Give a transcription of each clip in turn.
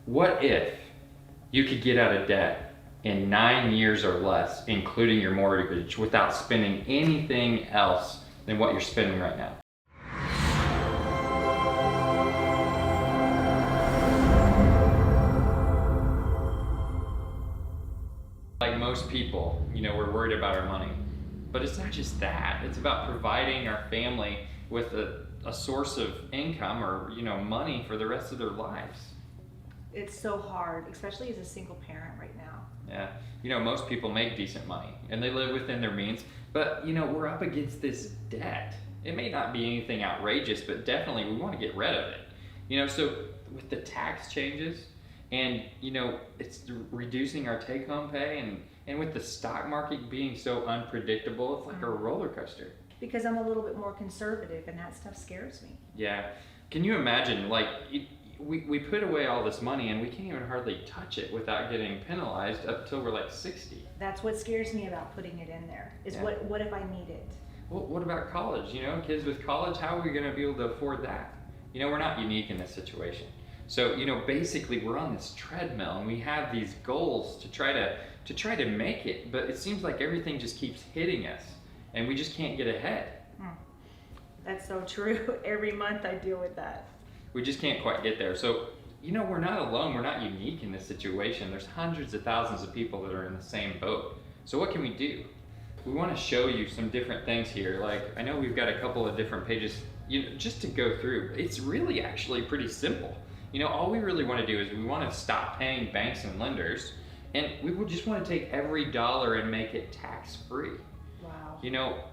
What if you could get out of debt in 9 years or less, including your mortgage, without spending anything else than what you're spending right now? Like most people, we're worried about our money. But it's not just that. It's about providing our family with a source of income or, money for the rest of their lives. It's so hard, especially as a single parent right now. Yeah. Most people make decent money and they live within their means, but, we're up against this debt. It may not be anything outrageous, but definitely we want to get rid of it. So with the tax changes and, it's reducing our take home pay and with the stock market being so unpredictable, it's like a roller coaster. Because I'm a little bit more conservative and that stuff scares me. Yeah. Can you imagine, we put away all this money and we can't even hardly touch it without getting penalized up until we're like 60. That's what scares me about putting it in there, is Yeah. what if I need it? Well, what about college? Kids with college, how are we going to be able to afford that? We're not unique in this situation. So, basically we're on this treadmill and we have these goals to try to make it, but it seems like everything just keeps hitting us and we just can't get ahead. That's so true. Every month I deal with that. We just can't quite get there. So, we're not alone. We're not unique in this situation. There's hundreds of thousands of people that are in the same boat. So what can we do? We want to show you some different things here. Like, I know we've got a couple of different pages, just to go through. It's really actually pretty simple. All we really want to do is we want to stop paying banks and lenders, and we would just want to take every dollar and make it tax-free. Wow.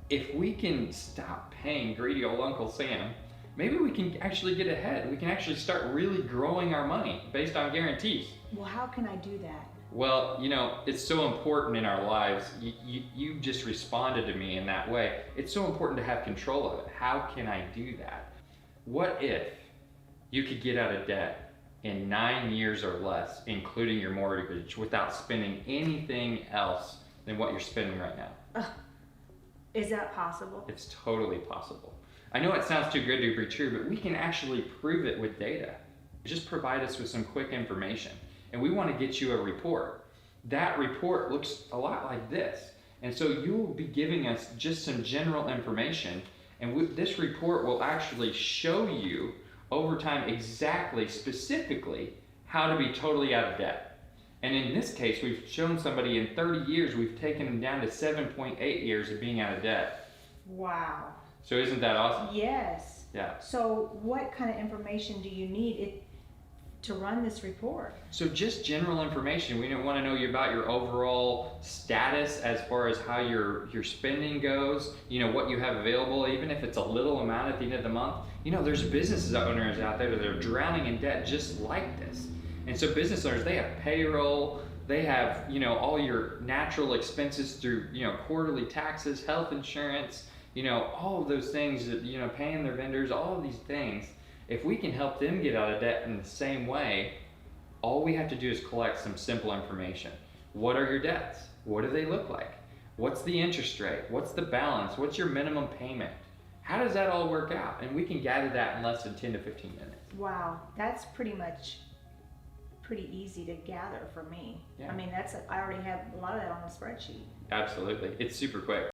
If we can stop paying greedy old Uncle Sam, maybe we can actually get ahead. We can actually start really growing our money based on guarantees. Well, how can I do that? Well, it's so important in our lives. You just responded to me in that way. It's so important to have control of it. How can I do that? What if you could get out of debt in 9 years or less, including your mortgage, without spending anything else than what you're spending right now? Is that possible? It's totally possible. I know it sounds too good to be true, but we can actually prove it with data. Just provide us with some quick information, and we want to get you a report. That report looks a lot like this, and so you will be giving us just some general information, and this report will actually show you over time exactly, specifically, how to be totally out of debt. And in this case, we've shown somebody in 30 years, we've taken them down to 7.8 years of being out of debt. Wow. So isn't that awesome? Yes. Yeah. So what kind of information do you need to run this report? So just general information. We don't want to know about your overall status as far as how your spending goes, what you have available, even if it's a little amount at the end of the month. There's business owners out there that are drowning in debt just like this. And so business owners, they have payroll, they have, all your natural expenses through, quarterly taxes, health insurance, all of those things that, paying their vendors, all of these things. If we can help them get out of debt in the same way, all we have to do is collect some simple information. What are your debts? What do they look like? What's the interest rate? What's the balance? What's your minimum payment? How does that all work out? And we can gather that in less than 10 to 15 minutes. Wow, that's pretty easy to gather for me. Yeah. I mean, I already have a lot of that on the spreadsheet. Absolutely. It's super quick.